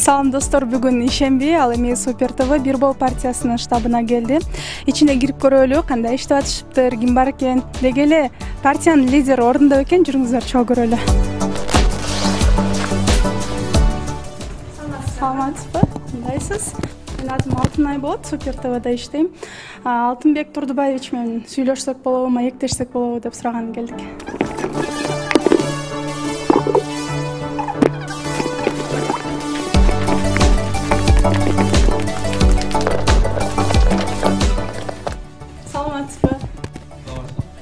Салам достор, бүгүн ишемби, ал эми Супер ТВ Бирбол партиясынын штабына келди. Ичине кирип көрөлү, кандай иштеп атышыптыр, ким бар экен, деги эле партиянын лидери ордунда экен, жүрүңүздөр чогуу көрөлү. Саламатсызбы? Кандайсыз? Менин атым Алтынай болот, Супер ТВда иштейм. Алтынбек Турдубаевич менен сүйлөшсөк болобу, маектешсек болобу деп сураган келдик.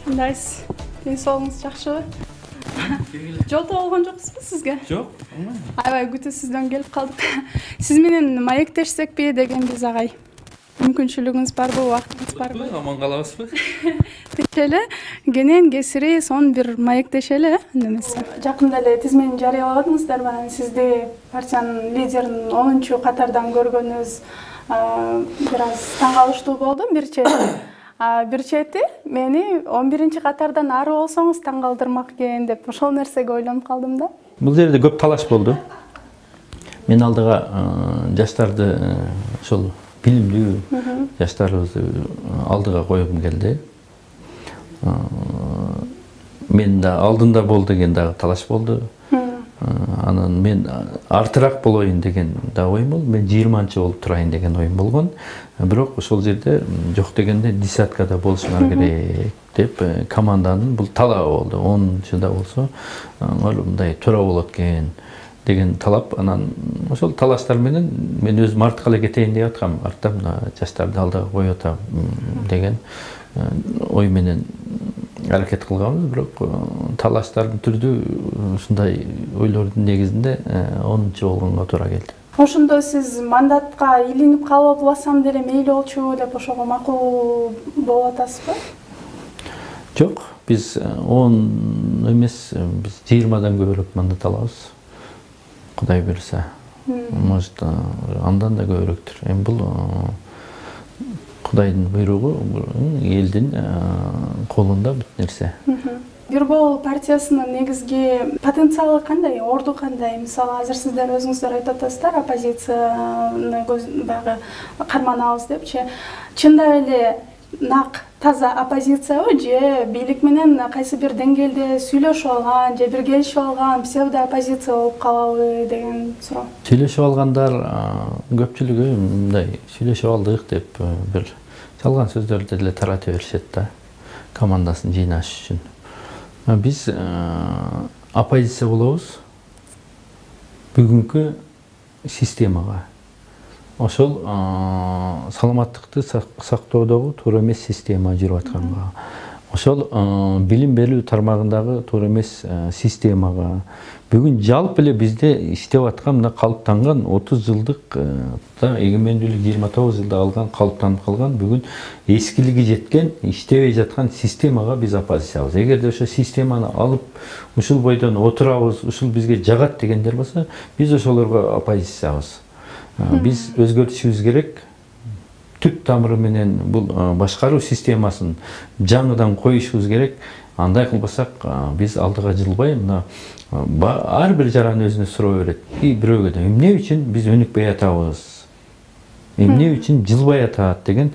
Кандайсыз? Ден соолугуңуз жакшыбы? Жолдо болгон жоксузбу сизге? Жок. Аябай күтүүсүздөн келип калдык. Сиз менен маектешсекпи дегенбиз агай. Мүмкүнчүлүгүңүз барбы, убактыңыз барбы? Аман калабызбы? Тинч эле, кенен кесири сон бир маектешели, немесе. Жакында эле тизмени жарыяладыңыздар, анан сизди партиянын лидерин 10-катардан көргөнүбүз бир аз таң калыштуу болду. Бир чети мени 11-катардан ары болсоңуз таң калтырмак экен деп ошол нерсеге ойлонуп калдым да. Бул жерде көп талаш болду. Мен алдыга жаштарды, ошол билимдүү жаштарыбызды алдыга коюм келди. Мен да алдында бол деген дагы талаш болду. Анан мен артыраак болоюн деген да оюм болду. Мен 20-чы болуп турайын деген оюм болгон. Бирок ошол жерде жок дегенде десяткада болушуңар керек деп команданын бул талабы болду. 10-чыда болсо мындай туура болот экен деген талап. Анан ошол талаштар менен мен өзүм артка эле кетейин деп аткам. Арттан жаштарды алдыга коюп атам деген ой менен аракет кылганбыз. Бирок талаштардын түрдүү ушундай ойлордун негизинде 10-чы болгонго туура келди. Ошондо сиз мандатка илинип калып уласам деле мейли болчу деп ошого макул болуп атасызбы? Жок, биз 10 эмес, биз 20дан көбүрөөк мандат алабыз. Кудай буйруса. Может, андан да көбүрөөктүр. Эми бул Кудайдын буйругу, элдин колунда бүт нерсе. Бирбол партиясынын негизги потенциалы кандай, орду кандай? Мисалы, азыр сиздер өзүңүздөр айтып атасыздар, оппозицияны баягы карманабыз депчи. Чындап эле нак таза оппозициябы же бийлик менен кайсы бир деңгээлде сүйлөшүп алган, же бир келишип алган псевдо оппозиция болуп калабы деген суроо. Сүйлөшүп алгандар көпчүлүгү мындай сүйлөшүп алдык деп бир жалган сөздөрдү деле тарата беришет да, командасын жыйнаш үчүн. Биз оппозиция болобуз бүгүнкү системага. Ошол саламаттыкты сактоодогу туура эмес система жүрүп атканга. Ошол билим берүү тармагындагы туура эмес системага. Бүгүн жалпы эле бизде иштеп аткан мына калыптанган 30 жылдык эгемендүүлүк 29 жылда алган калыптанып калган бүгүн эскилиги жеткен, иштебей жаткан системага биз оппозициябыз. Эгерде ошо системаны алып, ушул бойдон отурабыз, ушул бизге жагат дегендер болсо, биз ошолорго оппозициябыз. Биз өзгөртүшүбүз керек. Түп тамыры менен бул башкаруу системасын жаңыдан коюшубуз керек. Андай кылбасак биз алдыга жылбай, мына ар бир жаран өзүнө суроо берет. Бирөөгө да эмне үчүн биз өнүкпөй атабыз? Эмне үчүн жылбай атат деген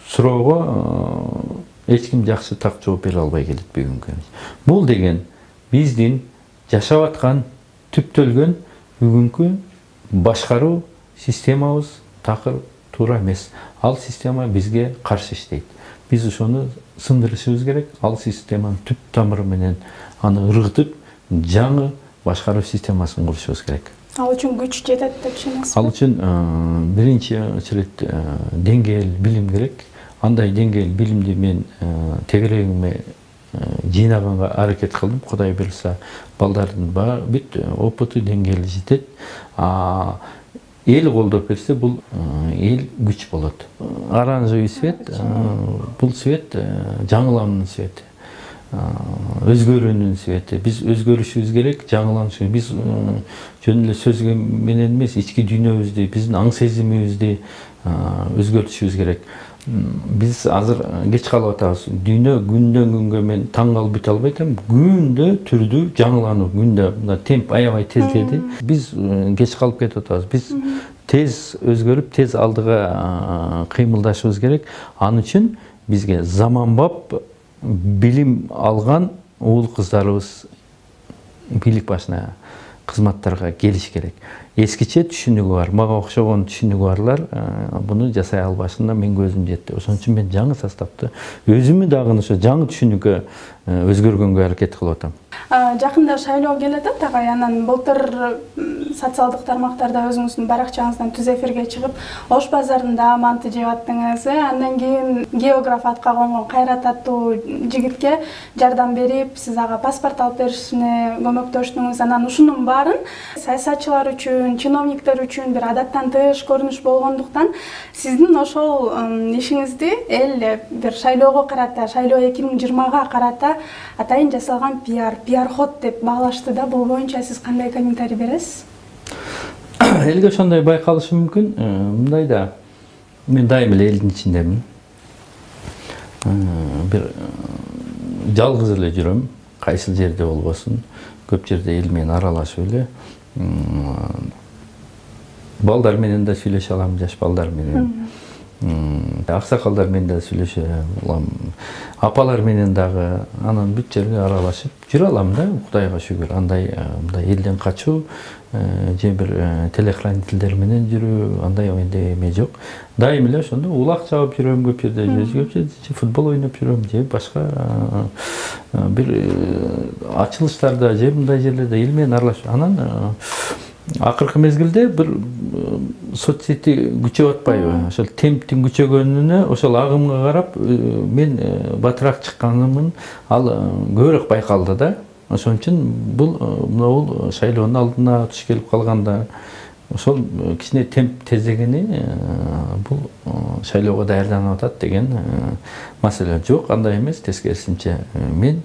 суроого эч ким жакшы так жооп бере албай келет бүгүнкү. Бул деген биздин жашап аткан түптөлгөн бүгүнкү башкаруу системабыз такыр туура эмес. Ал система бизге каршы иштейт. Биз ошону сындырышыбыз керек. Ал системанын түп тамыры менен аны ыргытып, жаңы башкаруу системасын курушубуз керек. Ал үчүн күч жетет деп түшүнөсүзбү? Ал үчүн биринчи очередь деңгээл билим керек. Андай деңгээл билимди мен тегерегиме жыйнаганга аракет кылдым. Кудай буйруса, балдардын бүт опыты деңгээли жетет. Эл колдоп берсе, бул эл күч болот. Оранжевый свет, бул свет жаңылануунун свети. Өзгөрүүнүн свети. Биз өзгөрүшүбүз керек, жаңыланышыбыз. Биз жөн эле сөзгө менен эмес, ички дүйнөбүздү, биздин аң сезимибизди өзгөртүшүбүз керек. Биз азыр кеч калып атабыз. Дүйнө күндөн күнгө мен таң калып бүт албайт элем. Күндө түрдүү жаңылануу, күндө мына темп аябай тездеди. Биз кеч калып кетип атабыз. Биз тез өзгөрүп, тез алдыга кыймылдашыбыз керек. Анын үчүн бизге заманбап билим алган уул кыздарыбыз бийлик башына кызматтарга келиш керек. Эскиче түшүнүгү бар, мага окшогон түшүнүгү барлар буну жасай албашына мен көзүм жетти. Ошон үчүн мен жаңы составды өзүмү дагы ошо жаңы түшүнүккө өзгөргөнгө аракет кылып атам. Жакында шайлоо келет атагай, анан былтыр социалдык тармактарда өзүңүздүн баракчаңыздан түз эфирге чыгып, Ош базарында манты жеп аттыңыз. Андан кийин географ атка конгон Кайрат аттуу жигитке жардам берип, сиз ага паспорт алып беришине көмөктөштүңүз. Анан ушунун баарын саясатчылар үчүн, чиновниктер үчүн бир адаттан тыш көрүнүш болгондуктан, сиздин ошол ишиңизди эл бир шайлоого карата, шайлоо 2020-га карата атайын жасалган пиар ход деп баалашты да. Бул боюнча сиз кандай комментарий бересиз? Элге ошондой байкалышы мүмкүн. Мындай да, мен дайым эле элдин ичиндемин. Бир жалгыз эле жүрөм, кайсыл жерде болбосун. Көп жерде эл менен аралашып эле. Балдар менен да сүйлөшө алам, жаш балдар менен. Аксакалдар менен да сүйлөшө алам. Апалар менен дагы анан бүт жерге аралашып жүрө алам да, Кудайга шүгүр. Андай элден качуу, же бир телохранительдер менен жүрүү, андай эме жок. Дайым эле ошондо улак чабып жүрөм көп жерде, көп жерде футбол ойноп жүрөм, же башка бир ачылыштарда, же мындай жерлерде эл менен аралашып. Анан акыркы мезгилде бир соцсети күчөп атпайбы? Ошол темптин күчөгөнүнө, ошол агымга карап мен батыраак чыкканымын, ал көбүрөөк байкалды да. Ошон үчүн бул шайлоонун алдына туш келип калганда ошол кичине темп тездегени бул шайлоого даярданып атат деген маселе жок. Андай эмес, тескерисинче мен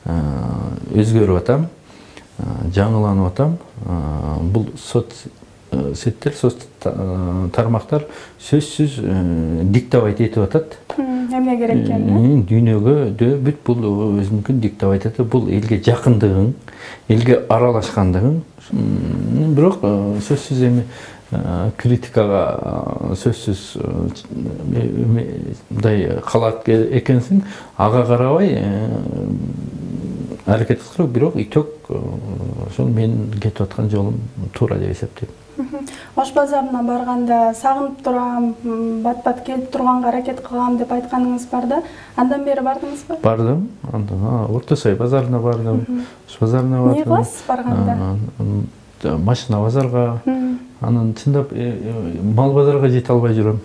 өзгөрүп атам, жаңыланып атам. Бул соцсеттер, тармактар сөзсүз диктовать этип атат. Эмне керек экен? Дүйнөгө бүт бул өзүнүкүн диктовать этип, бул элге жакындыгың, элге аралашкандыгың. Бирок сөзсүз эми критикага сөзсүз мындай калат экенсиң, ага карабай аракет кылып, бирок итök ошол мен кетип аткан жолум туура деп эсептейм. Ош базарына барганда сагынып турам, бат-бат келип турганга аракет кылам деп айтканыңыз бар да. Андан бери бардыңызбы? Бардым. Андан Орто Сай базарына бардым. Ош базарына бардым. Эмне кыласыз барганда? Машина базарга, анан чындап мал базарга жете албай жүрөм.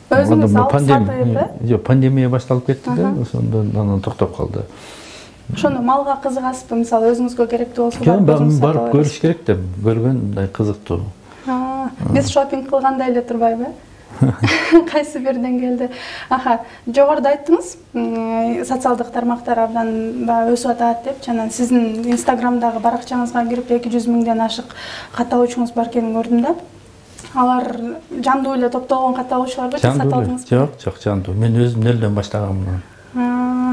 Өзүңүз алып сатып, Жок, пандемия башталып кетти да, ошондон анан токтоп калды. Ошону малга кызыгасызбы? Мисалы өзүңүзгө керектүү болсо барып көрүш керек деп, көргөн мындай кызыктуу. Биз шопинг кылгандай эле турбайбы? Кайсы бир деңгээлде? Жогоруда айттыңыз, социалдык тармактар абдан өсүп атат деп, жана сиздин Инстаграмдагы баракчаңызга кирип 200 миңден ашык катталуучуңуз бар экенин көрдүм да. Алар жандуу эле топтолгон катталуучуларбы, же сатып алдыңызбы? Жок, жандуу. Мен өзүм нөлдөн баштаганмын.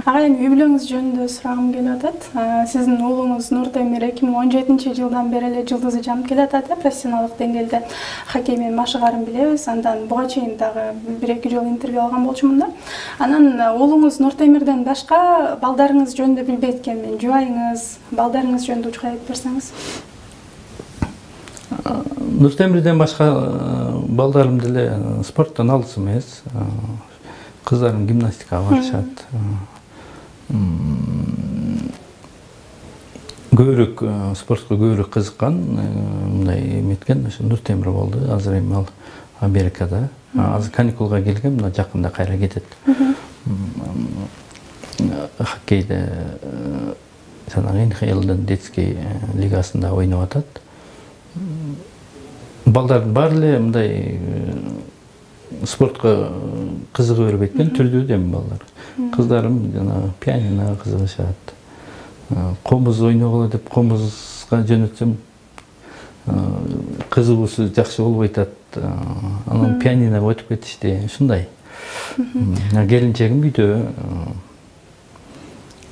Ага, эми үй бүлөңүз жөнүндө сурагым келип атат. Сиздин уулуңуз Нуртемир 2017-жылдан бери эле жылдызы жанып келатат, профессионалдык деңгээлде хоккей менен машыгарын билебиз. Андан буга чейин дагы 1-2 жолу интервью алган болчумун да. Анан уулуңуз Нуртемирден башка балдарыңыз жөнүндө билбейт экенмин. Жубайыңыз, балдарыңыз жөнүндө учур айтып берсеңиз. Нуртемирден башка балдарым деле спорттон алыс эмес. Кыздарым гимнастикага барышат. Көбүрөөк спортко көбүрөөк кызыккан, мындай эметкен ошо Нуртемир болду. Азыр эми ал Америкада. Азыр каникулга келген, мына жакында кайра кетет. Хоккейде жанагы НХЛдин детский лигасында ойноп атат. Балдардын баары эле мындай спортко кызыгы бербейт экен, түрдүү дем балдар. Кыздарым жана пианино кызыгышат. Комуз ойногула деп комузга жөнөтсөм кызыгуусу жакшы болбой атат. Анан пианиного өтүп кетишти. Ушундай. Келинчегим үйдө.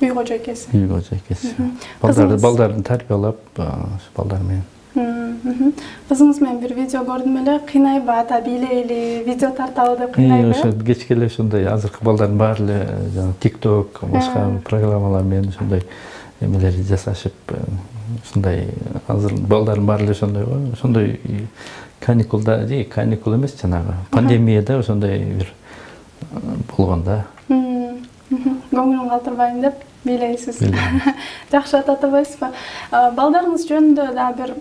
Үй кожо экеси. Үй кожо экеси. Балдарын тарбиялап, балдар менен. Кызыңыз менен бир видео көрдүм эле, кыйнайбы ата бийлейли, видео тарталы деп кыйнайбы? Ошо кечке эле ошондой азыркы балдардын баары эле жана TikTok, башка программалар менен ошондой эмелерди жасашып, ушундай азыр балдардын баары эле ошондой го. Ошондой каникулда, каникул эмес, жанагы пандемияда ошондой бир болгондо. Көңүлүн калтырбайм деп бийлейсиз. Жакшы ата атабайсызбы? Балдарыңыз жөнүндө да бир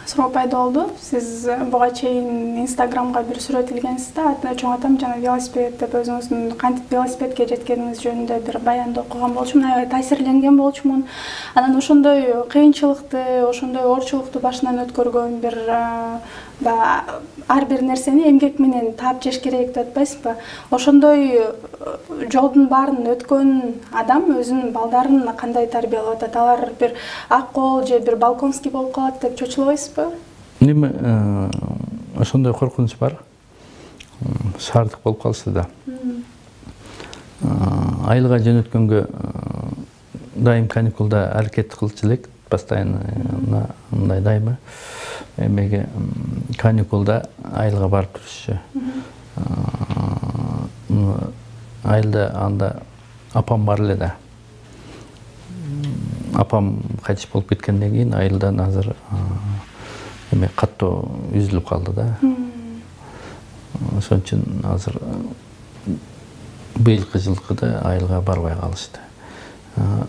суроо пайда болду. Сиз буга чейин Инстаграмга бир сүрөт илгенсиз да, чоң атам жана велосипед деп өзүңүздүн кантип велосипедке жеткениңиз жөнүндө бир баянды окуган болчумун, аябай таасирленген болчумун. Анан ошондой кыйынчылыкты, ошондой оорчулукту башынан өткөргөн бир ар бир нерсени эмгек менен таап жеш керек деп атпайсызбы? Ошондой жолдун баарын өткөн адам өзүнүн балдарын кандай тарбиялап атат? Алар бир ак кол же бир балконский болуп калат деп чочулабайсызбы? Эми ошондой коркунуч бар. Шаардык болуп калса да. Айылга жөнөткөнгө дайым каникулда аракет кылчу элек, постоянно мындай дайыма. Эмеге каникулда айылга барып турушчу. Айылда анда апам бар эле да. Апам кайтыш болуп кеткенден кийин айылдан азыр эме каттоо үзүлүп калды да. Ошон үчүн азыр быйылкы жылкы да айылга барбай калышты.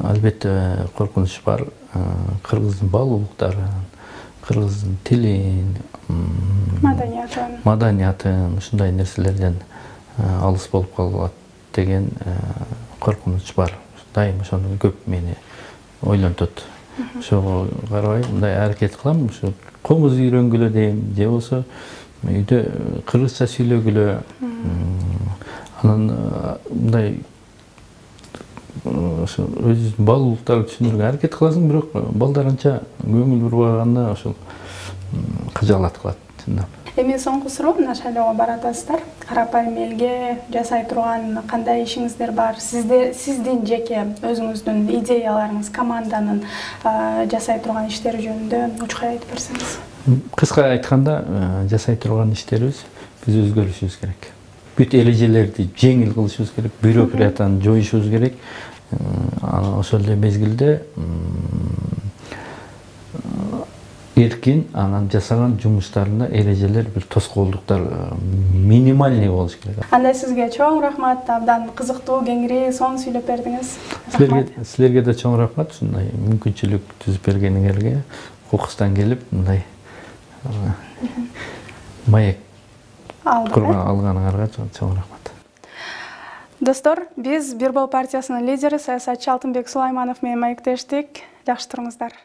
Албетте коркунуч бар. Кыргыздын баалуулуктарын, кыргыздын тилин, маданиятын, ушундай нерселерден алыс болуп калат деген коркунуч бар. Дайым ошону көп мени ойлонтот. Ошого карабай мындай аракет кылам, ушу комуз үйрөнгүлө дейм, же болсо үйдө кыргызча сүйлөгүлө. Анан мындай өзүнүн баалуулуктарын түшүндүрүүгө аракет кыласың, бирок балдар анча көңүл бурбаганда ошол кыжаалат кылат. Эми соңку суроо, мына шайлоого баратасыздар. Карапайым элге жасай турган кандай ишиңиздер бар? Сиздин жеке өзүңүздүн идеяларыңыз, команданын жасай турган иштери жөнүндө учкай айтып берсеңиз. Кыска айтканда, жасай турган иштерибиз биз өзгөрүшүбүз керек. Бүт эрежелерди жеңил кылышыбыз керек, бюрократияны жоюшубуз керек. Ошол эле мезгилде эркин анан жасаган жумуштарында эрежелер бир тоскоолдуктар минимальный болуш керек. Андай сизге чоң рахмат, абдан кызыктуу, кеңири сонун сүйлөп бердиңиз. Силерге да чоң рахмат, ушундай мүмкүнчүлүк түзүп бергениңерге, кокустан келип мындай маек алганыңарга чоң рахмат. Достор, биз Бир Бал партиясынын лидери саясатчы Алтынбек Сулайманов менен маектештик. Жакшы туруңуздар.